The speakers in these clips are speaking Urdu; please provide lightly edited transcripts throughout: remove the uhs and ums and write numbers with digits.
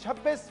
$26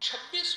$26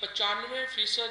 95%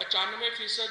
95%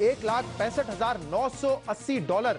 $1,65,980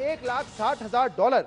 $1,60,000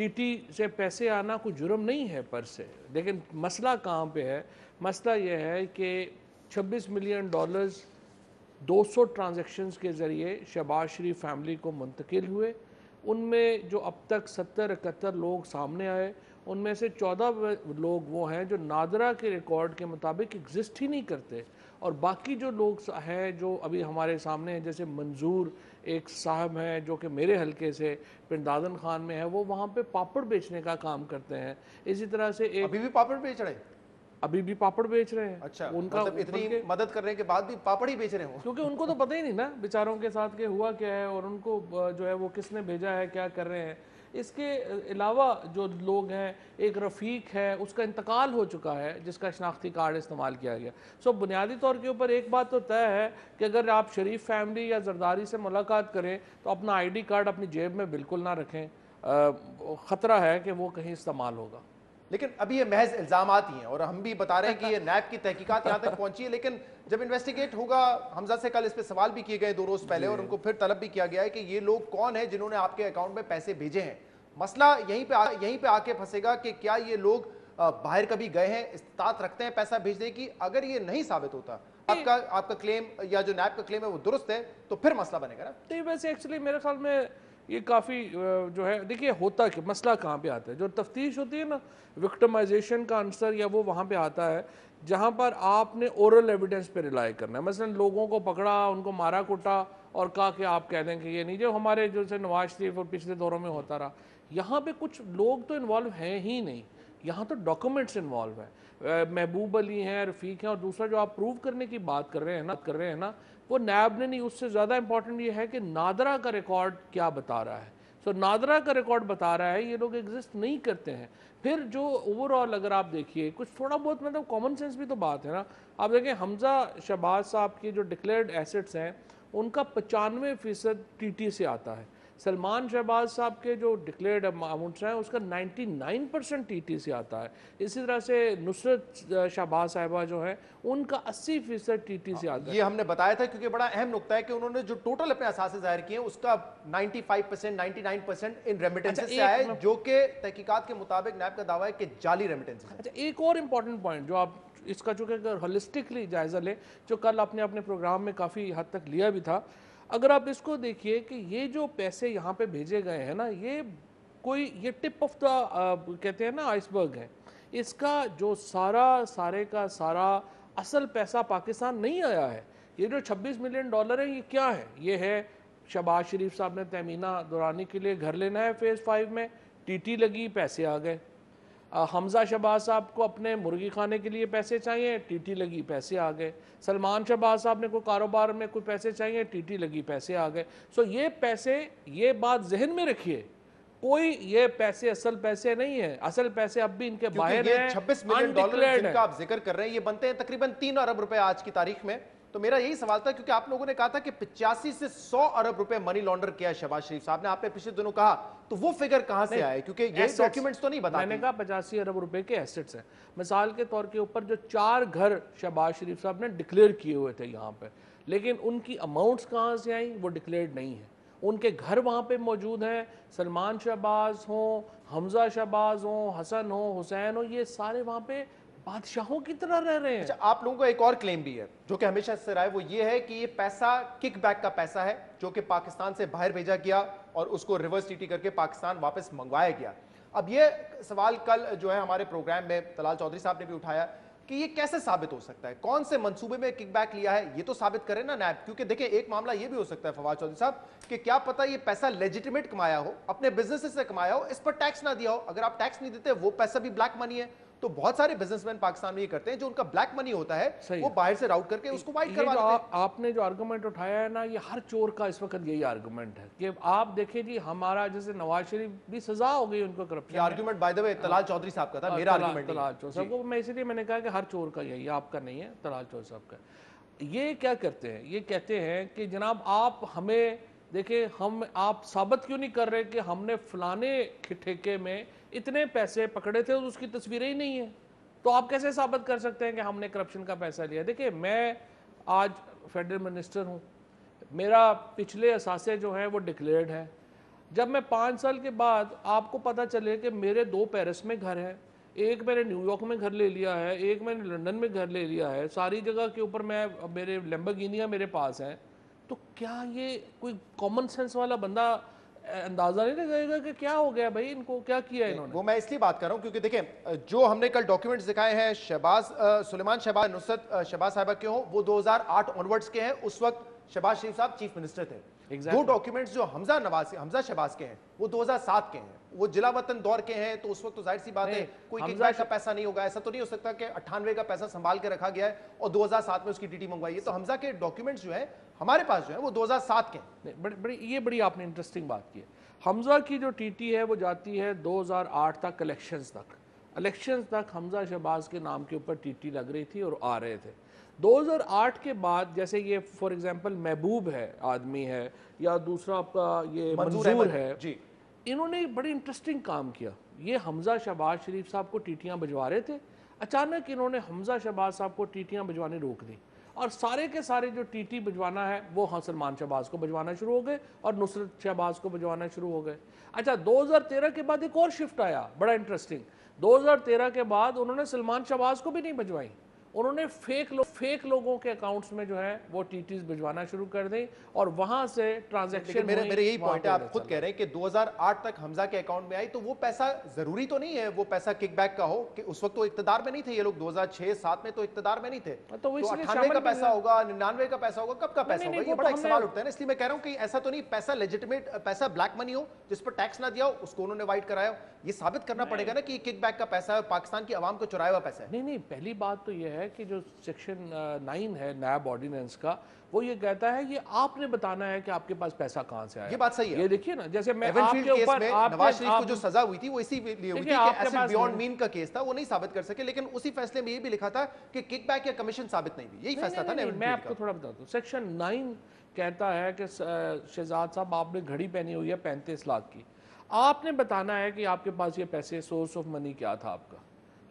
ٹی ٹی سے پیسے آنا کوئی جرم نہیں ہے پر سے، لیکن مسئلہ کہاں پہ ہے؟ مسئلہ یہ ہے کہ $26 ملین 200 ٹرانزیکشنز کے ذریعے شہباز شریف فیملی کو منتقل ہوئے. ان میں جو اب تک 70-71 لوگ سامنے آئے، ان میں سے 14 لوگ وہ ہیں جو نادرا کے ریکارڈ کے مطابق ایگزسٹ ہی نہیں کرتے، اور باقی جو لوگ ہیں جو ابھی ہمارے سامنے ہیں، جیسے منظور ایک صاحب ہیں جو کہ میرے حلقے سے پنڈ دادن خان میں ہے، وہ وہاں پہ پاپڑ بیچنے کا کام کرتے ہیں. اسی طرح سے ایک ابھی بھی پاپڑ بیچ رہے ہیں؟ ابھی بھی پاپڑ بیچ رہے ہیں. اچھا، ان کا مطلب اتنی مدد کرنے کے بعد بھی پاپڑ ہی بیچ رہے ہیں وہ؟ کیونکہ ان کو تو پتہ ہی نہیں نا بیچاروں کے ساتھ کہ ہوا کیا ہے، اور ان کو جو ہے وہ کس نے بھیجا ہے، کیا کر رہے ہیں. اس کے علاوہ جو لوگ ہیں، ایک رفیق ہے، اس کا انتقال ہو چکا ہے جس کا شناختی کارڈ استعمال کیا گیا. سو بنیادی طور کے اوپر ایک بات تو طے ہے کہ اگر آپ شریف فیملی یا زرداری سے ملاقات کریں تو اپنا آئی ڈی کارڈ اپنی جیب میں بالکل نہ رکھیں، خطرہ ہے کہ وہ کہیں استعمال ہوگا. لیکن ابھی یہ محض الزامات ہی ہیں، اور ہم بھی بتا رہے ہیں کہ یہ نیب کی تحقیقات یہاں تک پہنچی ہے، لیکن جب انویسٹیگیٹ ہوگا، حمزہ سے کل اس پہ سوال بھی کیے گئے 2 روز پہلے، اور ان کو پھر طلب بھی کیا گیا ہے کہ یہ لوگ کون ہیں جنہوں نے آپ کے اکاؤنٹ میں پیسے بھیجے ہیں. مسئلہ یہیں پہ آ کے پھنسے گا کہ کیا یہ لوگ باہر کبھی گئے ہیں، استطاعت رکھتے ہیں پیسہ بھیجنے کی. اگر یہ نہیں ثابت ہوتا، آپ کا کلیم یا جو نیب کا کلیم ہے وہ درست ہے، تو پھر مسئلہ بنے گا نا. نہیں، ویسے ایکچولی میرے خیال میں یہ کافی جو ہے، دیکھیے ہوتا کہ مسئلہ کہاں پہ آتا ہے، جو تفتیش ہوتی ہے نا، وکٹمائزیشن کا عنصر یا وہ وہاں پہ آتا ہے جہاں پر آپ نے اورل ایویڈنس پہ ریلائی کرنا ہے. مثلا لوگوں کو پکڑا، ان کو مارا کوٹا اور کہا کہ آپ کہہ دیں کہ یہ نہیں، جو ہمارے جیسے نواز شریف اور پچھلے دوروں میں ہوتا رہا. یہاں پہ کچھ لوگ تو انوالو ہیں ہی نہیں، یہاں تو ڈاکومنٹس انوالو ہیں. محبوب علی ہیں، رفیق ہیں، اور دوسرا جو آپ پروو کرنے کی بات کر رہے ہیں نا وہ نیب نے نہیں. اس سے زیادہ امپورٹنٹ یہ ہے کہ نادرا کا ریکارڈ کیا بتا رہا ہے. سو نادرا کا ریکارڈ بتا رہا ہے یہ لوگ ایگزسٹ نہیں کرتے ہیں. پھر جو اوورآل اگر آپ دیکھیے کچھ تھوڑا بہت مطلب کامن سینس بھی تو بات ہے نا. آپ دیکھیں حمزہ شہباز صاحب کی جو ڈکلیئرڈ ایسٹس ہیں ان کا 95% ٹی ٹی سے آتا ہے. سلمان شہباز صاحب کے جو ڈکلیئرڈ اماؤنٹس ہیں اس کا 99% ٹی ٹی سے آتا ہے. اسی طرح سے نصرت شہباز صاحبہ جو ہیں ان کا 80% ٹی ٹی سے آتا ہے. یہ ہم نے بتایا تھا کیونکہ بڑا اہم نقطہ ہے کہ انہوں نے جو ٹوٹل اپنے اثاثے ظاہر کیے ہیں اس کا 95% 99% ان ریمیٹنسز سے آئے، جو کہ تحقیقات کے مطابق نیب کا دعویٰ ہے کہ جعلی ریمیٹنسز ہیں. اچھا، ایک اور امپورٹنٹ پوائنٹ جو آپ اس کا چونکہ اگر ہولسٹکلی جائزہ لیں، جو کل آپ نے اپنے پروگرام میں کافی حد تک لیا بھی تھا، اگر آپ اس کو دیکھیے کہ یہ جو پیسے یہاں پہ بھیجے گئے ہیں نا، یہ ٹپ آف دا کہتے ہیں نا آئس برگ ہے. اس کا جو سارے کا سارا اصل پیسہ پاکستان نہیں آیا ہے. یہ جو $26 ملین ہے یہ کیا ہے؟ یہ ہے شہباز شریف صاحب نے تہمینہ دورانی کے لیے گھر لینا ہے فیز 5 میں، ٹی ٹی لگی، پیسے آ گئے. حمزہ شہباز صاحب کو اپنے مرغی خانے کے لیے پیسے چاہیے، ٹی ٹی لگی، پیسے آ گئے. سلمان شہباز صاحب نے کوئی کاروبار میں کوئی پیسے چاہیے، ٹی ٹی لگی، پیسے آ گئے. سو یہ پیسے، یہ بات ذہن میں رکھیے، کوئی یہ پیسے اصل پیسے نہیں ہیں. اصل پیسے اب بھی ان کے باہر ہیں. $26 ملین جن کا آپ ذکر کر رہے ہیں یہ بنتے ہیں تقریباً 3 ارب روپے آج کی تاریخ میں. تو میرا یہی سوال تھا کیونکہ آپ لوگوں نے کہا تھا کہ 85 سے 100 ارب روپے منی لانڈر کیا ہے شہباز شریف صاحب نے. آپ نے پچھلے دنوں کہا تو وہ فگر کہاں سے آئے؟ کیونکہ یہ ڈاکیومنٹس تو نہیں بتاتے. میں نے کہا 85 ارب روپے کے ایسٹس ہیں. مثال کے طور کے اوپر جو 4 گھر شہباز شریف صاحب نے ڈکلیئر کیے ہوئے تھے یہاں پہ، لیکن ان کی اماؤنٹس کہاں سے آئیں وہ ڈکلیئرڈ نہیں ہیں. ان کے گھر وہاں پہ موجود ہیں. سلمان شہباز ہوں، حمزہ شہباز ہوں، حسن ہوں، حسین ہوں، یہ سارے وہاں پہ بادشاہوں کی طرح رہ رہے ہیں. اچھا، آپ لوگوں کا ایک اور کلیم بھی ہے جو کہ ہمیشہ سے رہا ہے، وہ یہ ہے کہ یہ پیسہ کک بیک کا پیسہ ہے جو کہ پاکستان سے باہر بھیجا گیا اور اس کو ریورس ٹی ٹی کر کے پاکستان واپس منگوایا گیا. اب یہ سوال کل جو ہے ہمارے پروگرام میں طلال چودھری صاحب نے بھی اٹھایا کہ یہ کیسے ثابت ہو سکتا ہے، کون سے منصوبے میں کک بیک لیا ہے، یہ تو ثابت کرے نا نیب. کیونکہ دیکھیں ایک معاملہ یہ بھی ہو سکتا ہے فواد چودھری صاحب کہ کیا پتہ یہ پیسہ لیجیٹیمیٹ کمایا ہو، اپنے بزنس سے کمایا ہو، اس پر ٹیکس نہ دیا ہو. اگر آپ ٹیکس نہیں دیتے وہ پیسہ بھی بلیک منی ہے. تو بہت سارے بزنس مین پاکستان میں یہ کرتے ہیں جو ان کا بلیک منی ہوتا ہے وہ باہر سے راؤٹ کر کے اس کو وائٹ کروا لیتے ہیں. آپ نے جو آرگومنٹ اٹھایا ہے نا، یہ ہر چور کا اس وقت یہی آرگومنٹ ہے کہ آپ دیکھیں جی ہمارا جیسے نواز شریف بھی سزا ہو گئی ان کو کرپشن. یہ آرگومنٹ بائی دی وے طلال چودھری صاحب کا تھا، میرا آرگومنٹ نہیں. طلال چودھری صاحب کو میں اسی لیے میں نے کہا کہ ہر چور کا یہی، آپ کا نہیں ہے، طلال چودھری صاحب کا. یہ کیا کرتے ہیں؟ یہ کہتے ہیں کہ جناب آپ ہمیں دیکھیں، آپ ثابت کیوں نہیں کر رہے کہ ہم نے فلانے ٹھیکے میں اتنے پیسے پکڑے تھے اور اس کی تصویریں ہی نہیں ہیں. تو آپ کیسے ثابت کر سکتے ہیں کہ ہم نے کرپشن کا پیسہ لیا؟ دیکھیں میں آج فیڈرل منسٹر ہوں، میرا پچھلے اثاثے جو ہیں وہ ڈکلیئرڈ ہیں. جب میں 5 سال کے بعد آپ کو پتہ چلے کہ میرے 2 پیرس میں گھر ہیں، ایک میں نے نیو یارک میں گھر لے لیا ہے، ایک میں نے لندن میں گھر لے لیا ہے، ساری جگہ کے اوپر میرے لیمبورگینیاں میرے پاس ہیں، تو کیا یہ کوئی کامن سینس والا بندہ اندازہ نہیں لگائے گا کہ کیا ہو گیا بھائی، ان کو کیا کیا ہے انہوں نے؟ وہ میں اس لیے بات کر رہا ہوں کیونکہ دیکھیں جو ہم نے کل ڈاکیومنٹس دکھائے ہیں سلیمان شہباز نصرت شہباز صاحبہ کے ہوں، وہ 2008 آنورڈز کے ہیں. اس وقت شہباز شریف صاحب چیف منسٹر تھے. دو ڈاکیومنٹس جو حمزہ شہباز کے ہیں وہ 2007 کے ہیں، وہ جلا وطن دور کے ہیں. تو اس وقت تو ظاہر سی بات ہے کوئی کک بیک کا پیسہ نہیں ہوگا. ایسا تو نہیں ہو سکتا کہ 98 کا پیسہ سنبھال کے رکھا گیا ہے اور 2007 میں اس کی ڈی ٹی منگوائی ہے. تو حمزہ کے ڈاکیومنٹس جو ہیں ہمارے پاس جو ہیں وہ 2007 کے ہیں. یہ بڑی آپ نے انٹرسٹنگ بات کی ہے. حمزہ کی جو ٹی ٹی ہے وہ جاتی ہے 2008 تک الیکشنز تک حمزہ شہباز کے نام کے اوپر ٹی ٹی لگ رہی تھی اور آ رہے تھے. 2008 کے بعد جیسے یہ فار ایگزامپل محبوب ہے آدمی ہے یا دوسرا آپ کا یہ منظور ہے، انہوں نے بڑی انٹرسٹنگ کام کیا. یہ حمزہ شہباز شریف صاحب کو ٹیٹیاں بجوا رہے تھے، اچانک انہوں نے حمزہ شہباز صاحب کو ٹیٹیاں بجوانے روک دی اور سارے کے سارے جو ٹی ٹی بجوانا ہے وہ سلمان شہباز کو بجوانا شروع ہو گئے اور نصرت شہباز کو بجوانا شروع ہو گئے. اچھا 2013 کے بعد ایک اور شفٹ آیا بڑا انٹرسٹنگ. 2013 کے بعد انہوں نے سلمان شہباز کو بھی نہیں بجوائی، انہوں نے فیک لوگوں کے اکاؤنٹس میں جو ہے وہ ٹی ٹیز بجوانا شروع کر دیں اور وہاں سے ٹرانزیکشن میرے یہی پوائنٹ ہے. آپ خود کہہ رہے ہیں کہ 2008 تک حمزہ کے اکاؤنٹ میں آئی تو وہ پیسہ ضروری تو نہیں ہے وہ پیسہ کک بیک کا ہو کہ اس وقت تو اقتدار میں نہیں تھے یہ لوگ. 2006-07 میں تو اقتدار میں نہیں تھے. تو 98 کا پیسہ ہوگا، 99 کا پیسہ ہوگا، کب کا پیسہ ہوگا؟ یہ بڑا ایک سوال اٹھتا ہے نا. اس لیے میں کہہ رہا ہوں کہ ایسا تو نہیں پیسہ لیجٹمیٹ پیسہ بلیک منی ہو جس پر ٹیکس نہ دیا ہو اس کو انہوں نے وائٹ کرایا ہو. یہ ثابت کرنا پڑے گا نا کہ یہ کک بیک کا پیسہ ہے، پاکستان کی عوام کو چرایا ہوا پیسہ ہے. نہیں پہلی بات تو یہ ہے کہ جو سیکشن 9 ہے نیب آرڈیننس کا وہ یہ کہتا ہے یہ آپ نے بتانا ہے کہ آپ کے پاس پیسہ کہاں سے آیا. یہ بات صحیح ہے. یہ دیکھیے نا جیسے میں ایون آپ فیلڈ کے کیس اوپر میں نواز شریف کو جو سزا ہوئی تھی وہ اسی لیے ہوئی تھی کہ ایسٹ بیونڈ مین کا کیس تھا، وہ نہیں ثابت کر سکے. لیکن اسی فیصلے میں یہ بھی لکھا تھا کہ کک بیک یا کمیشن ثابت نہیں ہوئی. یہی فیصلہ تھا نا. میں آپ کو تھوڑا بتا دوں سیکشن 9 کہتا ہے کہ شہزاد صاحب آپ نے گھڑی پہنی ہوئی ہے 35 لاکھ کی، آپ نے بتانا ہے کہ آپ کے پاس یہ پیسے سورس آف منی کیا تھا آپ کا.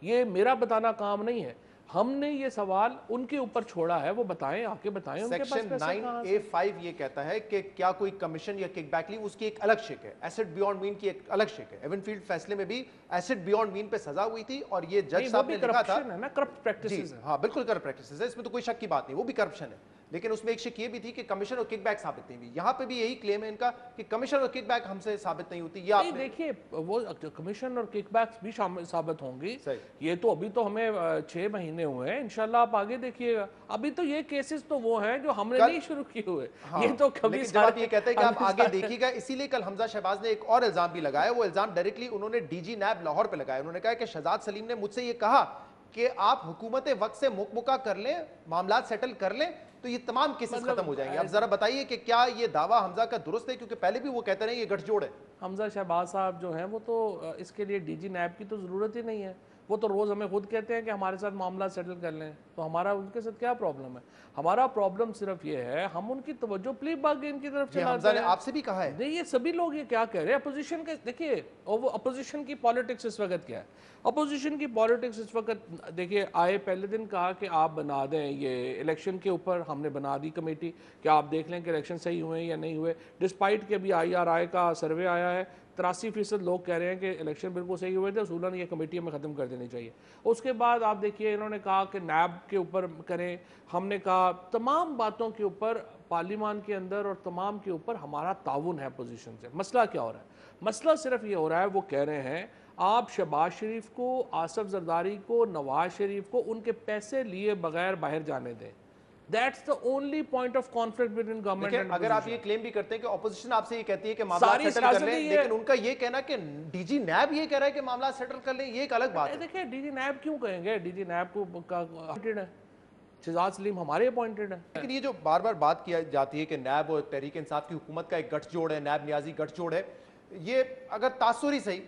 یہ میرا بتانا کام نہیں ہے. ہم نے یہ سوال ان کے اوپر چھوڑا ہے، وہ بتائیں آ کے بتائیں ان کے پاس پیسہ کہاں سے. سیکشن 9A5 یہ کہتا ہے کہ کیا کوئی کمیشن یا کک بیک لی، اس کی ایک الگ شک ہے. ایسٹ بیونڈ مین کی ایک الگ شک ہے. ایون فیلڈ فیصلے میں بھی ایسٹ بیونڈ مین پہ سزا ہوئی تھی اور یہ جج صاحب نے لکھا تھا کرپٹ پریکٹسز ہیں. ہاں بالکل کرپٹ پریکٹسز ہے، اس میں تو کوئی شک کی بات نہیں، وہ بھی کرپشن ہے. لیکن اس میں ایک شک یہ بھی تھی کہ کمیشن اور کک بیک ثابت نہیں ہوئی. یہاں پہ بھی یہی کلیم ہے ان کا کہ کمیشن اور کک بیک ہم سے ثابت نہیں ہوتی. یہ دیکھیے وہ کمیشن اور کک بیکس بھی ثابت ہوں گی. یہ تو ابھی تو ہمیں 6 مہینے ہوئے ہیں، انشاءاللہ آپ آگے دیکھیے گا. ابھی تو یہ کیسز تو وہ ہیں جو ہم نے نہیں شروع کیے ہوئے. یہ تو کبھی جب آپ یہ کہتے ہیں کہ آپ آگے دیکھیے گا، اسی لیے کل حمزہ شہباز نے ایک اور الزام بھی لگایا. وہ الزام ڈائریکٹلی انہوں نے ڈی جی نیب لاہور پہ لگایا. انہوں نے کہا کہ شہزاد سلیم نے مجھ سے یہ کہا کہ آپ حکومت وقت سے مکمکہ کر لیں، معاملات سیٹل کر لیں تو یہ تمام کیسز ختم ہو جائیں گے. اب ذرا بتائیے کہ کیا یہ دعویٰ حمزہ کا درست ہے؟ کیونکہ پہلے بھی وہ کہتے رہے یہ گٹھ جوڑ ہے. حمزہ شہباز صاحب جو ہیں وہ تو اس کے لیے ڈی جی نیب کی تو ضرورت ہی نہیں ہے. وہ تو روز ہمیں خود کہتے ہیں کہ ہمارے ساتھ معاملات سیٹل کر لیں. تو ہمارا ان کے ساتھ کیا پرابلم ہے؟ ہمارا پرابلم صرف یہ ہے ہم ان کی توجہ پلی باغ ان کی طرف چلاتے ہیں. حمزہ نے آپ سے بھی کہا ہے. نہیں یہ سبھی لوگ یہ کیا کہہ رہے ہیں اپوزیشن کے. دیکھیے وہ اپوزیشن کی پالیٹکس اس وقت کیا ہے؟ اپوزیشن کی پالیٹکس اس وقت دیکھیے آئے پہلے دن کہا کہ آپ بنا دیں یہ الیکشن کے اوپر. ہم نے بنا دی کمیٹی کہ آپ دیکھ لیں کہ الیکشن صحیح ہوئے یا نہیں ہوئے. ڈسپائٹ کہ ابھی IRI کا سروے آیا ہے 83% لوگ کہہ رہے ہیں کہ الیکشن بالکل صحیح ہوئے تھے، اصولاً یہ کمیٹی ہمیں ختم کر دینی چاہیے. اس کے بعد آپ دیکھیے انہوں نے کہا کہ نیب کے اوپر کریں. ہم نے کہا تمام باتوں کے اوپر پارلیمان کے اندر اور تمام کے اوپر ہمارا تعاون ہے اپوزیشن سے. مسئلہ کیا ہو رہا ہے؟ مسئلہ صرف یہ ہو رہا ہے وہ کہہ رہے ہیں آپ شہباز شریف کو، آصف زرداری کو، نواز شریف کو ان کے پیسے لیے بغیر باہر جانے دیں. That's the only point of conflict between government and اگر آپ یہ کلیم بھی کرتے ہیں کہ اپوزیشن آپ سے یہ کہتی ہے کہ معاملات سیٹل کر لیں، لیکن ان کا یہ کہنا کہ ڈی جی نیب یہ کہہ رہا ہے کہ معاملات سیٹل کر لیں، یہ ایک الگ بات ہے. دیکھیں ڈی جی نیب کیوں کہیں گے؟ ڈی جی نیب کو اپوائنٹڈ ہے، شہزاد سلیم ہمارے اپوائنٹڈ ہیں. لیکن یہ جو بار بار بات کی جاتی ہے کہ نیب اور تحریک انصاف کی حکومت کا ایک گٹھ جوڑ ہے، نیب نیازی گٹھ جوڑ ہے، یہ اگر تاثری صحیح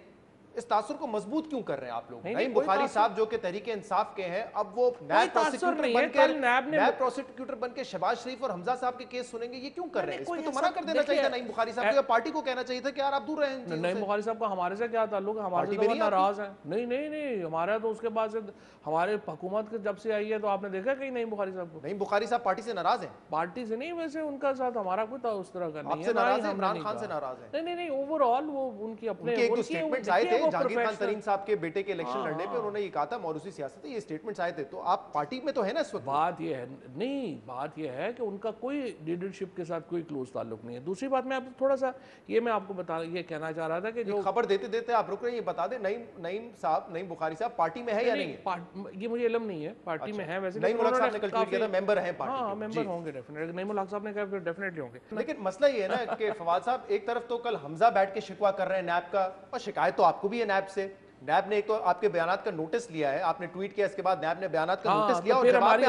اس تاثر کو مضبوط کیوں کر رہے ہیں آپ لوگ؟ نہیں، نعیم کوئی بخاری تاثر- صاحب جو کہ تحریک انصاف کے ہیں، اب وہ کوئی تاثر نہیں ہے، کل نیب پروسیکیوٹر بن کے شہباز شریف اور حمزہ صاحب کے کیس سنیں گے، یہ کیوں کر رہے ہیں؟ اس پہ تو منع کر دینا چاہیے تھا نعیم بخاری صاحب کو، یا پارٹی کو کہنا چاہیے تھا کہ یار آپ دور رہیں ان چیزوں سے۔ نعیم بخاری صاحب کا ہمارے سے کیا تعلق ہے؟ ہمارے سے تو وہ ناراض ہیں۔ نہیں نہیں نہیں، ہمارا تو اس کے بعد سے ہمارے حکومت جب سے آئی ہے تو آپ نے دیکھا کہیں نعیم بخاری صاحب کو؟ نعیم بخاری صاحب پارٹی سے ناراض ہیں؟ پارٹی سے نہیں، ویسے ان کا ساتھ ہمارا کوئی اس طرح کا نہیں آپ ہے، سے نہ ہی ناراض ہیں؟ ہم نے عمران نہیں خان سے کہا۔ ناراض ہیں؟ نہیں نہیں نہیں، اوور آل وہ ان کی اپنے ان کے ایک دو سٹیٹمنٹس آئے تھے جہانگیر خان ترین صاحب کے بیٹے کے الیکشن لڑنے پہ، انہوں نے یہ کہا تھا موروثی سیاست ہے، یہ سٹیٹمنٹس آئے تھے، تو آپ پارٹی میں تو ہے نا اس وقت؟ بات یہ ہے نہیں، بات یہ ہے کہ ان کا کوئی لیڈرشپ کے ساتھ کوئی کلوز تعلق نہیں ہے۔ دوسری بات میں آپ تھوڑا سا یہ میں آپ کو یہ کہنا چاہ رہا تھا کہ جو خبر دیتے دیتے آپ رک رہے ہیں، یہ بتا دیں نعیم بخاری صاحب پارٹی میں ہے یا نہیں ہے؟ یہ مجھے علم نہیں ہے، پارٹی میں ہے ویسے، نعیم الحق صاحب نے کل ٹویٹ کیا تھا ممبر ہیں پارٹی کے۔ ہاں ممبر ہوں گے ڈیفینیٹلی، نعیم الحق صاحب نے کہا ڈیفینیٹلی ہوں گے۔ لیکن مسئلہ یہ ہے نا کہ فواد صاحب ایک طرف تو کل حمزہ بیٹھ کے شکوہ کر رہے ہیں نیب کا، اور شکایت تو آپ کو بھی ہے نیب سے، نیب نے ایک تو آپ کے بیانات کا نوٹس لیا ہے، آپ نے ٹویٹ کیا، اس کے بعد نیب نے بیانات کا نوٹس لیا، اور جواب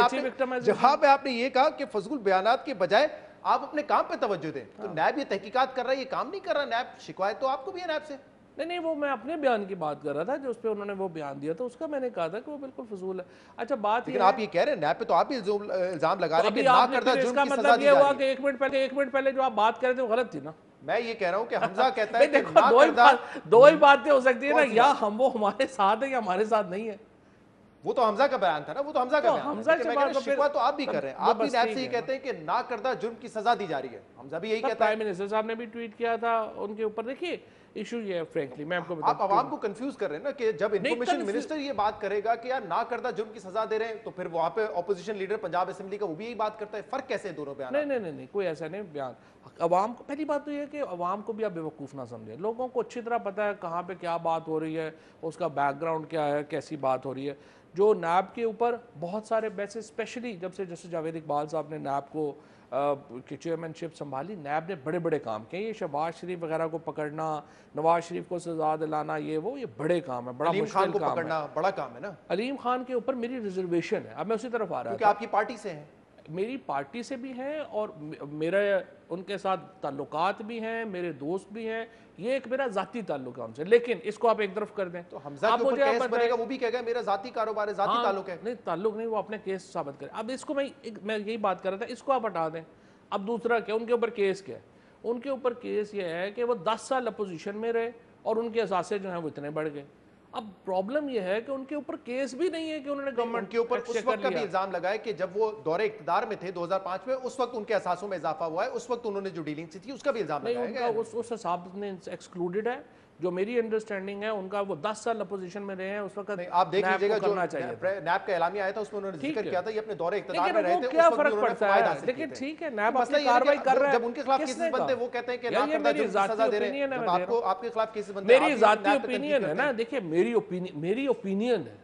میں آپ نے یہ کہا کہ فضول بیانات کے بجائے آپ اپنے کام پہ توجہ دیں، تو نیب یہ تحقیقات کر رہا ہے، یہ کام نہیں کر رہا نیب، شکایت تو آپ کو بھی ہے نیب سے۔ نہیں وہ میں اپنے بیان کی بات کر رہا تھا جو اس پہ انہوں نے وہ بیان دیا تھا، اس کا میں نے کہا تھا کہ وہ بالکل فضول ہے۔ اچھا بات لیکن آپ یہ کہہ رہے ہیں نیب پہ تو آپ بھی الزام لگا رہے ہیں کہ نہ کردہ جرم کی سزا دی یہ جا ہوا رہی کہ ایک منٹ پہلے جو آپ بات کر رہے تھے وہ غلط تھی نا۔ میں یہ کہہ رہا ہوں کہ حمزہ کہتا ہے کہ دو ہی باتیں ہو سکتی ہیں نا، یا ہم وہ ہمارے ساتھ ہے یا ہمارے ساتھ نہیں ہے۔ وہ تو حمزہ کا بیان تھا نا، وہ تو حمزہ کا بیان ہے، میں کہہ رہا ہوں شکوہ تو آپ بھی کر رہے ہیں، آپ بھی نیب سے یہ کہتے ہیں کہ نہ کردہ جرم کی سزا دی جا رہی ہے، حمزہ بھی یہی کہتا ہے۔ پرائم منسٹر صاحب نے بھی ٹویٹ کیا تھا ان کے اوپر، دیکھیے ایشو یہ ہے فرینکلی میں آپ کو آپ عوام کو کنفیوز کر رہے ہیں نا کہ جب انفارمیشن منسٹر یہ بات کرے گا کہ یار نہ کردہ جرم کی سزا دے رہے ہیں، تو پھر وہاں پہ اپوزیشن لیڈر پنجاب اسمبلی کا وہ بھی یہی بات کرتا ہے، فرق کیسے ہے دونوں بیان؟ نہیں کوئی ایسا نہیں بیان۔ عوام کو پہلی بات تو یہ ہے کہ عوام کو بھی آپ بیوقوف نہ سمجھیں، لوگوں کو اچھی طرح پتہ ہے کہاں پہ کیا بات ہو رہی ہے، اس کا بیک گراؤنڈ کیا ہے، کیسی بات ہو رہی ہے۔ جو نیب کے اوپر بہت سارے ویسے اسپیشلی جب سے جیسے جاوید اقبال صاحب نے نیب کو چیئرمین شپ سنبھالی، نیب نے بڑے بڑے کام کیے، یہ شہباز شریف وغیرہ کو پکڑنا، نواز شریف کو سزا دلانا، یہ بڑے کام ہے، بڑا مشکل کام ہے۔ علیم خان کو پکڑنا بڑا کام ہے نا۔ علیم خان کے اوپر میری ریزرویشن ہے، اب میں اسی طرف آ رہا ہوں کیونکہ آپ کی پارٹی سے ہیں۔ میری پارٹی سے بھی ہیں اور میرا ان کے ساتھ تعلقات بھی ہیں، میرے دوست بھی ہیں، یہ ایک میرا ذاتی تعلق ہے ان سے، لیکن اس کو آپ ایک طرف کر دیں تو حمزہ کے اوپر کیس بنے گا، وہ بھی کہے گا میرا ذاتی کاروبار ہے، ذاتی تعلق ہے۔ نہیں تعلق نہیں، وہ اپنے کیس ثابت کریں۔ اب اس کو میں یہی بات کر رہا تھا، اس کو آپ ہٹا دیں۔ اب دوسرا کیا ان کے اوپر کیس کیا ہے؟ ان کے اوپر کیس یہ ہے کہ وہ 10 سال اپوزیشن میں رہے اور ان کے اثاثے جو ہیں وہ اتنے بڑھ گئے۔ اب پرابلم یہ ہے کہ ان کے اوپر کیس بھی نہیں ہے کہ انہوں نے گورنمنٹ کے اوپر اس وقت کا بھی الزام لگا ہے کہ جب وہ دور اقتدار میں تھے 2005 میں، اس وقت ان کے اثاثوں میں اضافہ ہوا ہے، اس وقت انہوں نے جو ڈیلنگ تھی اس کا بھی الزام لگایا گیا ہے۔ اس حساب نے ایکسکلوڈڈ ہے، جو میری انڈرسٹینڈنگ ہے ان کا، وہ 10 سال اپوزیشن میں رہے ہیں، اس وقت آپ دیکھ لیجئے گا جو نیب کا اعلامیہ آیا تھا اس میں انہوں نے ذکر کیا تھا یہ اپنے دور اقتدار میں رہے تھے، کیا فرق پڑتا ہے؟ لیکن ٹھیک ہے نیب اپنی کاروائی کر رہا ہے، جب ان کے خلاف کیسز بنتے وہ کہتے ہیں کہ نہ کردہ جرم کی سزا دے رہے ہیں، جب آپ کے خلاف کیسز بنتے ہیں میری ذاتی اوپینین ہے نا، دیکھیے میری اوپینین ہے،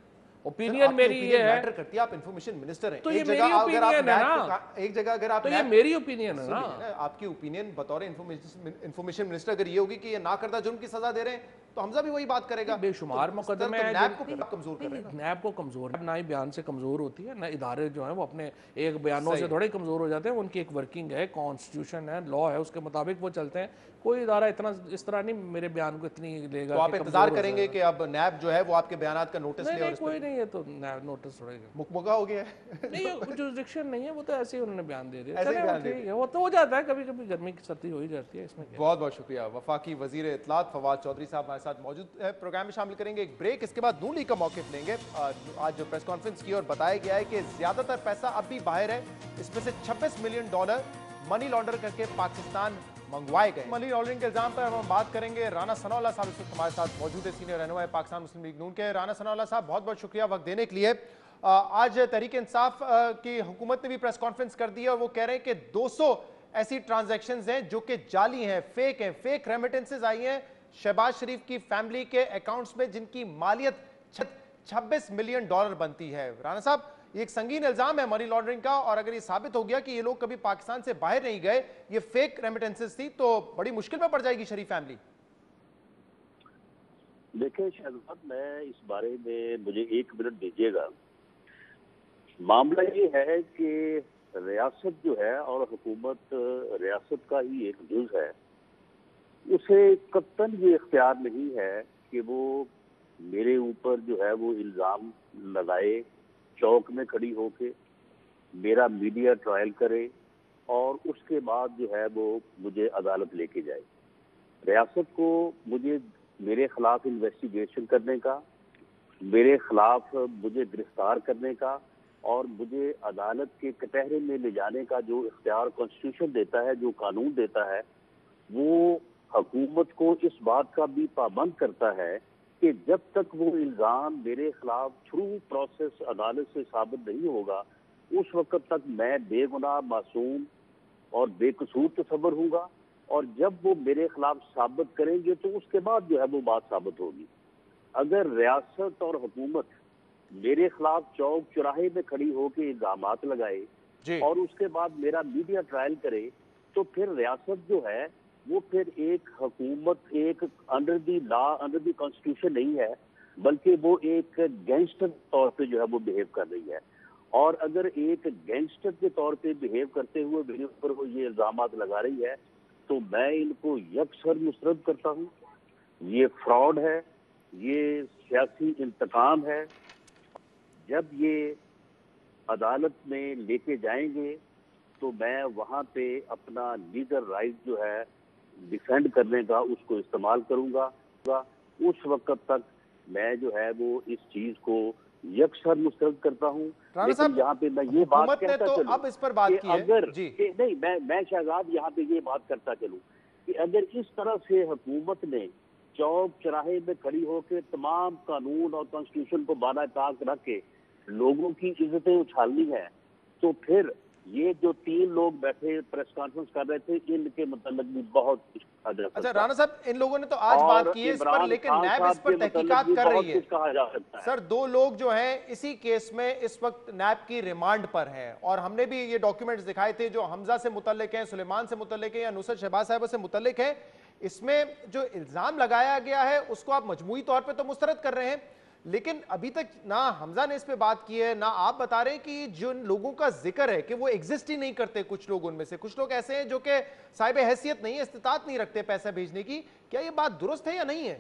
اوپینین میری یہ ہے، میٹر کرتی ہے، آپ انفارمیشن منسٹر ہیں، تو یہ میری اوپینین ہے نا، ایک جگہ اگر آپ، تو یہ میری اوپینین ہے نا، آپ کی اوپینین بطور انفارمیشن منسٹر اگر یہ ہوگی کہ یہ نہ کردہ جرم کی سزا دے رہے ہیں تو حمزہ بھی وہی بات کرے گا۔ بے شمار مقدمے ہیں نیب کو کمزور کر رہے ہیں، نیب کو کمزور ہے، نہ ہی بیان سے کمزور ہوتی ہے، نہ ادارے جو ہیں وہ اپنے ایک بیانوں سے تھوڑے کمزور ہو جاتے ہیں، ان کی ایک ورکنگ ہے، کانسٹیٹیوشن ہے، لا ہے، اس کے مطابق وہ چلتے ہیں۔ کوئی ادارہ اتنا اس طرح نہیں میرے بیان کو اتنی لے گا۔ تو آپ انتظار کریں گے کہ اب نیب جو ہے وہ آپ کے بیانات کا نوٹس لے؟ نہیں کوئی نہیں ہے تو نوٹس چھوڑے گا، مکمکہ ہو گیا ہے، نہیں جورسڈکشن نہیں ہے، وہ تو ایسے ہی انہوں نے بیان دے دیا، ٹھیک ہے، وہ تو ہو جاتا ہے، کبھی کبھی گرمی کی سردی ہو ہی جاتی ہے اس میں۔ بہت بہت شکریہ۔ وفاقی وزیر اطلاعات فواد چودھری صاحب ہمارے ساتھ موجود ہے، پروگرام میں شامل کریں گے ایک بریک، اس کے بعد نون لیگ کا موقف لیں گے۔ آج جو پریس کانفرنس کی اور بتایا گیا ہے کہ زیادہ تر پیسہ اب بھی باہر ہے، اس میں سے $26 ملین منی لانڈر کر کے پاکستان منگوائے گئے۔ منی لانڈرنگ کے الزام پر ہم بات کریں گے، رانا ثناء اللہ صاحب اس وقت ہمارے ساتھ موجود ہے، سینئر رہنما پاکستان مسلم لیگ نون کے۔ رانا ثناء اللہ صاحب بہت بہت شکریہ وقت دینے کے لیے۔ آج تحریک انصاف کی حکومت نے بھی پریس کانفرنس کر دی ہے اور وہ کہہ رہے ہیں کہ 200 ایسی ٹرانزیکشنز ہیں جو کہ جعلی ہیں، فیک ریمیٹنسز آئی ہیں شہباز شریف کی فیملی کے اکاؤنٹس میں، جن کی مالیت $26 ملین بنتی ہے۔ رانا صاحب یہ ایک سنگین الزام ہے منی لانڈرنگ کا، اور اگر یہ ثابت ہو گیا کہ یہ لوگ کبھی پاکستان سے باہر نہیں گئے، یہ فیک ریمیٹنسز تھی، تو بڑی مشکل میں پڑ جائے گی شریف فیملی۔ دیکھیں شہزاد، میں اس بارے میں مجھے 1 منٹ دیجیے گا۔ معاملہ یہ ہے کہ ریاست جو ہے اور حکومت ریاست کا ہی ایک جز ہے، اسے قطعاً یہ اختیار نہیں ہے کہ وہ میرے اوپر جو ہے وہ الزام لگائے، چوک میں کھڑی ہو کے میرا میڈیا ٹرائل کرے اور اس کے بعد جو ہے وہ مجھے عدالت لے کے جائے۔ ریاست کو مجھے میرے خلاف انویسٹیگیشن کرنے کا، میرے خلاف مجھے گرفتار کرنے کا اور مجھے عدالت کے کٹہرے میں لے جانے کا جو اختیار کانسٹیٹیوشن دیتا ہے، جو قانون دیتا ہے، وہ حکومت کو اس بات کا بھی پابند کرتا ہے کہ جب تک وہ الزام میرے خلاف تھرو پروسیس عدالت سے ثابت نہیں ہوگا اس وقت تک میں بے گناہ، معصوم اور بے قصور تصور ہوں گا، اور جب وہ میرے خلاف ثابت کریں گے تو اس کے بعد جو ہے وہ بات ثابت ہوگی۔ اگر ریاست اور حکومت میرے خلاف چوک چوراہے میں کھڑی ہو کے الزامات لگائے اور اس کے بعد میرا میڈیا ٹرائل کرے تو پھر ریاست جو ہے وہ پھر ایک حکومت، ایک under the law, under the constitution نہیں ہے، بلکہ وہ ایک گینگسٹر طور پہ جو ہے وہ بہیو کر رہی ہے۔ اور اگر ایک گینگسٹر کے طور پہ بہیو کرتے ہوئے میرے اوپر وہ یہ الزامات لگا رہی ہے تو میں ان کو یکسر مسترد کرتا ہوں۔ یہ فراڈ ہے، یہ سیاسی انتقام ہے۔ جب یہ عدالت میں لے کے جائیں گے تو میں وہاں پہ اپنا لیگل رائٹ جو ہے ڈیفینڈ کرنے کا اس کو استعمال کروں گا۔ اس وقت تک میں جو ہے وہ اس چیز کو یکسر مسترد کرتا ہوں۔ لیکن یہاں پہ میں یہ بات کہتا چلوں اب اس پر بات کی ہے اگر نہیں، میں شہزاد یہاں پہ یہ بات کرتا چلوں کہ اگر اس طرح سے حکومت نے چوک چراہے میں کھڑی ہو کے تمام قانون اور کانسٹیٹیوشن کو بالائے طاق رکھ کے لوگوں کی عزتیں اچھالنی ہے تو پھر یہ جو 3 لوگ بیٹھے پریس کانفرنس کر رہے تھے ان کے متعلق بھی بہت کچھ کہا جا سکتا ہے۔ اچھا رانا صاحب، ان لوگوں نے تو آج بات کی ہے اس پر، لیکن نیب اس پر تحقیقات کر رہی ہے۔ کہا جا سکتا ہے سر 2 لوگ جو ہیں اسی کیس میں اس وقت نیب کی ریمانڈ پر ہیں، اور ہم نے بھی یہ ڈاکیومنٹس دکھائے تھے جو حمزہ سے متعلق ہیں، سلیمان سے متعلق ہیں یا نصرت شہباز صاحبہ سے متعلق ہیں۔ اس میں جو الزام لگایا گیا ہے اس کو آپ مجموعی طور پہ تو مسترد کر رہے ہیں، لیکن ابھی تک نہ حمزہ نے اس پہ بات کی ہے، نہ آپ بتا رہے ہیں کہ جن لوگوں کا ذکر ہے کہ وہ ایگزسٹ ہی نہیں کرتے، کچھ لوگ ان میں سے، کچھ لوگ ایسے ہیں جو کہ صاحب حیثیت نہیں ہے، استطاعت نہیں رکھتے پیسہ بھیجنے کی۔ کیا یہ بات درست ہے یا نہیں ہے؟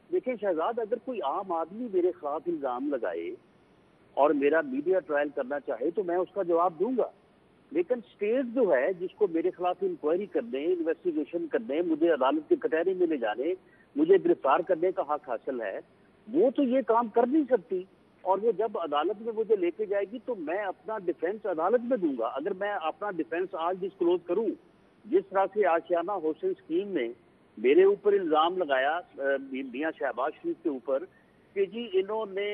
دیکھیں شہزاد، اگر کوئی عام آدمی میرے خلاف الزام لگائے اور میرا میڈیا ٹرائل کرنا چاہے تو میں اس کا جواب دوں گا، لیکن اسٹیٹ جو ہے جس کو میرے خلاف انکوائری کرنے، انویسٹیگیشن کرنے، مجھے عدالت کے کٹہرے میں لے جانے، مجھے گرفتار کرنے کا حق حاصل ہے، وہ تو یہ کام کر نہیں سکتی، اور وہ جب عدالت میں مجھے لے کے جائے گی تو میں اپنا ڈیفینس عدالت میں دوں گا۔ اگر میں اپنا ڈیفینس آج ڈسکلوز کروں، جس طرح سے آشیانہ ہوسٹنگ اسکیم میں میرے اوپر الزام لگایا میاں شہباز شریف کے اوپر کہ جی انہوں نے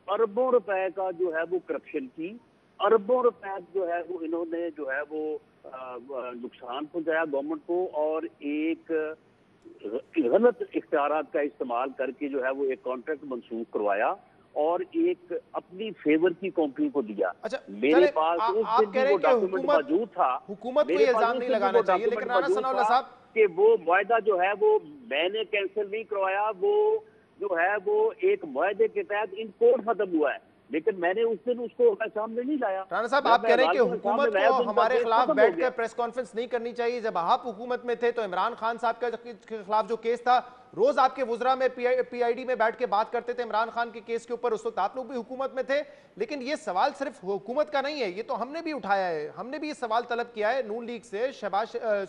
اربوں روپے کا جو ہے وہ کرپشن کی، اربوں روپے جو ہے وہ انہوں نے جو ہے وہ نقصان پہنچایا گورنمنٹ کو، اور ایک غلط اختیارات کا استعمال کر کے جو ہے وہ ایک کانٹریکٹ منسوخ کروایا اور ایک اپنی فیور کی کمپنی کو دیا۔ میرے پاس اس دن بھی وہ ڈاکیومنٹ موجود تھا، حکومت کو یہ الزام نہیں لگانا چاہیے، لیکن رانا ثناء اللہ صاحب کہ وہ معاہدہ جو ہے وہ میں نے کینسل نہیں کروایا، وہ جو ہے وہ ایک معاہدے کے تحت ان کوڈ ختم ہوا ہے، لیکن میں نے اس دن اس کو سامنے نہیں لایا۔ رانا صاحب آپ کہہ رہے ہیں کہ حکومت کو ہمارے خلاف بیٹھ کر پریس کانفرنس نہیں کرنی چاہیے۔ جب آپ حکومت میں تھے تو عمران خان صاحب کے خلاف جو کیس تھا، روز آپ کے وزراء میں پی آئی ڈی میں بیٹھ کے بات کرتے تھے عمران خان کے کیس کے اوپر، اس وقت آپ لوگ بھی حکومت میں تھے۔ لیکن یہ سوال صرف حکومت کا نہیں ہے، یہ تو ہم نے بھی اٹھایا ہے، ہم نے بھی یہ سوال طلب کیا ہے نون لیگ سے،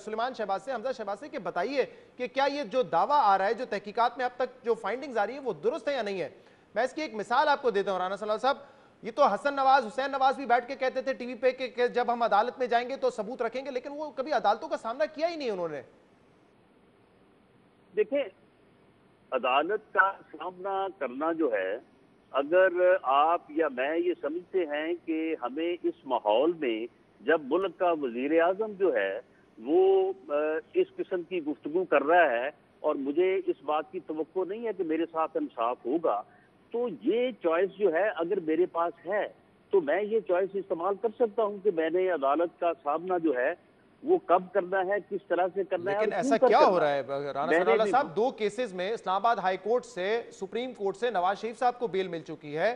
سلیمان شہباز سے، حمزہ شہباز سے، کہ بتائیے کہ کیا یہ جو دعویٰ آ رہا ہے، جو تحقیقات میں اب تک جو فائنڈنگز آ رہی ہیں وہ درست ہے یا نہیں ہے۔ میں اس کی ایک مثال آپ کو دیتا ہوں رانا صلاح صاحب، یہ تو حسن نواز، حسین نواز بھی بیٹھ کے کہتے تھے ٹی وی پہ کہ جب ہم عدالت میں جائیں گے تو ثبوت رکھیں گے، لیکن وہ کبھی عدالتوں کا سامنا کیا ہی نہیں انہوں نے۔ دیکھیں عدالت کا سامنا کرنا جو ہے، اگر آپ یا میں یہ سمجھتے ہیں کہ ہمیں اس ماحول میں جب ملک کا وزیر اعظم جو ہے وہ اس قسم کی گفتگو کر رہا ہے اور مجھے اس بات کی توقع نہیں ہے کہ میرے ساتھ انصاف ہوگا، تو یہ چوائس جو ہے اگر میرے پاس ہے تو میں یہ چوائس استعمال کر سکتا ہوں کہ میں نے عدالت کا سامنا جو ہے وہ کب کرنا ہے، کس طرح سے کرنا ہے۔ لیکن ایسا کیا ہو رہا ہے رانا ثناء اللہ صاحب؟ 2 کیسز میں اسلام آباد ہائی کورٹ سے، سپریم کورٹ سے نواز شریف صاحب کو بیل مل چکی ہے،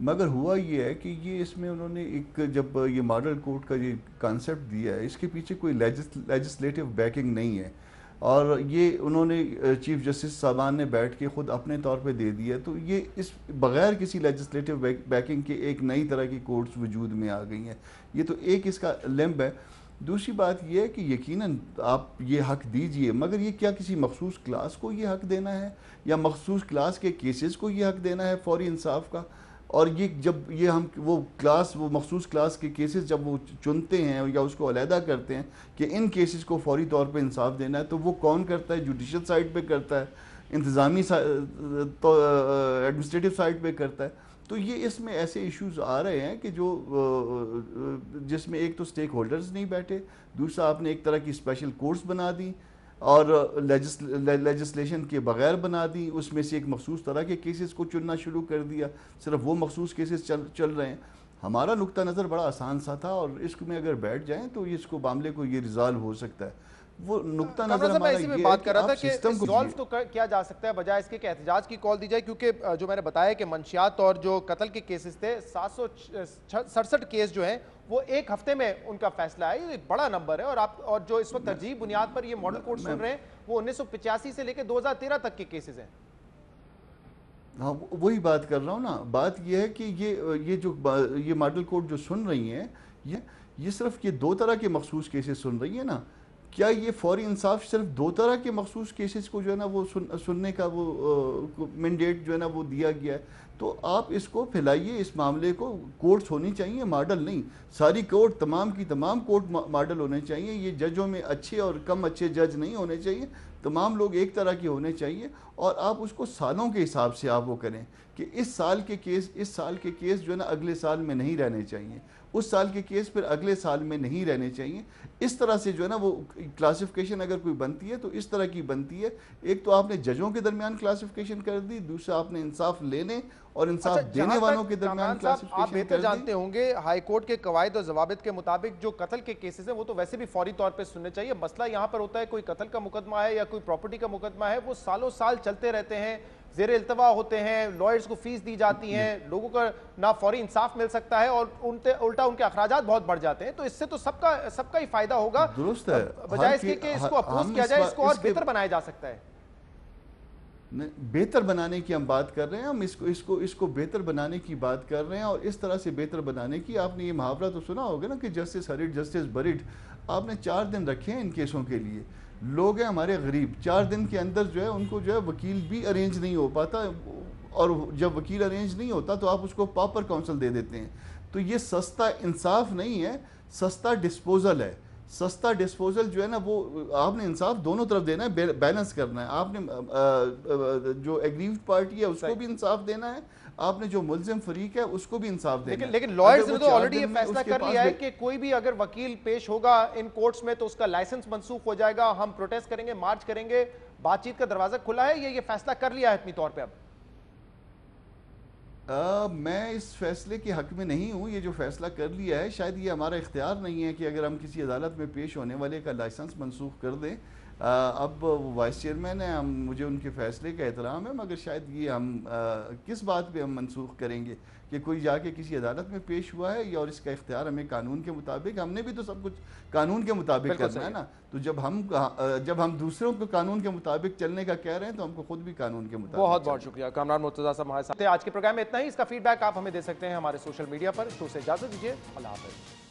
مگر ہوا یہ ہے کہ یہ اس میں انہوں نے ایک جب یہ ماڈل کوڈ کا یہ کانسیپٹ دیا ہے، اس کے پیچھے کوئی لیجسلیٹو بیکنگ نہیں ہے، اور یہ انہوں نے چیف جسٹس صاحبان نے بیٹھ کے خود اپنے طور پہ دے دیا، تو یہ اس بغیر کسی لیجسلیٹو بیکنگ کے ایک نئی طرح کی کورٹس وجود میں آ گئی ہیں. یہ تو ایک اس کا لمب ہے. دوسری بات یہ ہے کہ یقیناً آپ یہ حق دیجئے، مگر یہ کیا کسی مخصوص کلاس کو یہ حق دینا ہے، یا مخصوص کلاس کے کیسز کو یہ حق دینا ہے فوری انصاف کا؟ اور یہ جب یہ ہم وہ مخصوص کلاس کے کیسز جب وہ چنتے ہیں یا اس کو علیحدہ کرتے ہیں کہ ان کیسز کو فوری طور پہ انصاف دینا ہے، تو وہ کون کرتا ہے؟ جوڈیشل سائڈ پہ کرتا ہے، انتظامی ایڈمنسٹریٹو سائڈ پہ کرتا ہے. تو یہ اس میں ایسے ایشوز آ رہے ہیں کہ جو جس میں ایک تو سٹیک ہولڈرز نہیں بیٹھے، دوسرا آپ نے ایک طرح کی اسپیشل کورٹس بنا دی اور لیجسلیشن کے بغیر بنا دی، اس میں سے ایک مخصوص طرح کے کیسز کو چننا شروع کر دیا، صرف وہ مخصوص کیسز چل رہے ہیں. ہمارا نقطہ نظر بڑا آسان سا تھا، اور اس میں اگر بیٹھ جائیں تو اس کو معاملے کو یہ ریزالو ہو سکتا ہے. وہ نقطہ نظر ہمارا یہ ہے بات کر رہا تھا کہ سسٹم کو ریزالو تو کیا جا سکتا ہے بجائے اس کے کہ احتجاج کی کال دی جائے، کیونکہ جو میں نے بتایا کہ منشیات اور جو قتل کے کیسز تھے 767 کیس جو ہیں وہ ایک ہفتے میں ان کا فیصلہ ہے. یہ ایک بڑا نمبر ہے، اور جو اس وقت ترجیح بنیاد پر یہ ماڈل کورٹ سن رہے ہیں وہ 1985 سے لے کے 2013 تک کے کیسز ہیں. ہاں وہی بات کر رہا ہوں نا. بات یہ ہے کہ یہ ماڈل کوڈ جو سن رہی ہیں یہ صرف یہ دو طرح کے مخصوص کیسز سن رہی ہیں نا. کیا یہ فوری انصاف صرف دو طرح کے مخصوص کیسز کو جو ہے نا وہ سننے کا وہ مینڈیٹ جو ہے نا وہ دیا گیا ہے؟ تو آپ اس کو پھیلائیے، اس معاملے کو. کورٹس ہونی چاہیے، ماڈل نہیں. ساری کورٹ تمام کی تمام کورٹ ماڈل ہونے چاہیے. یہ ججوں میں اچھے اور کم اچھے جج نہیں ہونے چاہیے، تمام لوگ ایک طرح کے ہونے چاہیے. اور آپ اس کو سالوں کے حساب سے آپ وہ کریں کہ اس سال کے کیس جو ہے نا اگلے سال میں نہیں رہنے چاہیے، اس سال کے کیس پھر اگلے سال میں نہیں رہنے چاہیے. اس طرح سے جو ہے نا وہ کلاسیفیکیشن اگر کوئی بنتی ہے تو اس طرح کی بنتی ہے. ایک تو آپ نے ججوں کے درمیان کلاسیفیکیشن کر دی، دوسرا آپ نے انصاف لینے اور انصاف دینے والوں کے درمیان کلاسیفیکیشن آپ بہتر جانتے ہوں گے ہائی کورٹ کے قواعد اور ضوابط کے مطابق جو قتل کے کیسز ہیں وہ تو ویسے بھی فوری طور پہ سننے چاہیے. مسئلہ یہاں پر ہوتا ہے کوئی قتل کا مقدمہ ہے یا کوئی پراپرٹی کا مقدمہ ہے، وہ سالوں سال چلتے رہتے ہیں، زیر التوا ہوتے ہیں، لائرز کو فیس دی جاتی ہیں، لوگوں کا نہ فوری انصاف مل سکتا ہے اور الٹا ان کے اخراجات بہت بڑھ جاتے ہیں. تو اس سے تو سب کا ہی فائدہ ہوگا. درست ہے، بجائے اس کے کہ اس کو اپوز کیا جائے، اس کو اور بہتر بنایا جا سکتا ہے. بہتر بنانے کی ہم بات کر رہے ہیں، ہم اس کو بہتر بنانے کی بات کر رہے ہیں. اور اس طرح سے بہتر بنانے کی آپ نے یہ محاورہ تو سنا ہوگا نا کہ جسٹس ہریٹ جسٹس بریٹ، آپ نے 4 دن رکھے ہیں ان کیسوں کے لیے. لوگ ہیں ہمارے غریب، 4 دن کے اندر جو ہے ان کو جو ہے وکیل بھی ارینج نہیں ہو پاتا، اور جب وکیل ارینج نہیں ہوتا تو آپ اس کو پاپر کاؤنسل دے دیتے ہیں. تو یہ سستا انصاف نہیں ہے، سستا ڈسپوزل ہے. سستا ڈسپوزل جو ہے نا وہ آپ نے انصاف دونوں طرف دینا ہے، بیلنس کرنا ہے. آپ نے جو ایگریوڈ پارٹی ہے اس کو بھی انصاف دینا ہے، آپ نے جو ملزم فریق ہے اس کو بھی انصاف دینا ہے. لیکن لائرز نے تو آلریڈی یہ فیصلہ کر لیا ہے کہ کوئی بھی اگر وکیل پیش ہوگا ان کورٹس میں تو اس کا لائسنس منسوخ ہو جائے گا. ہم پروٹیسٹ کریں گے، مارچ کریں گے، بات چیت کا دروازہ کھلا ہے. یہ فیصلہ کر لیا ہے اپنی طور پہ. اب میں اس فیصلے کے حق میں نہیں ہوں. یہ جو فیصلہ کر لیا ہے شاید یہ ہمارا اختیار نہیں ہے کہ اگر ہم کسی عدالت میں پیش ہونے والے کا لائسنس منسوخ کر دیں. اب وائس چیئرمین ہیں، مجھے ان کے فیصلے کا احترام ہے، مگر شاید یہ ہم کس بات پہ ہم منسوخ کریں گے کہ کوئی جا کے کسی عدالت میں پیش ہوا ہے، اور اس کا اختیار ہمیں قانون کے مطابق، ہم نے بھی تو سب کچھ قانون کے مطابق کرنا ہے نا. تو جب ہم دوسروں کو قانون کے مطابق چلنے کا کہہ رہے ہیں تو ہم کو خود بھی قانون کے مطابق. بہت بہت شکریہ کامران مرتضیٰ صاحب ہمارے ساتھ. آج کے پروگرام میں اتنا ہی. اس کا فیڈ بیک آپ ہمیں دے سکتے ہیں ہمارے سوشل میڈیا پر. شو سے اجازت دیجیے، اللہ حافظ.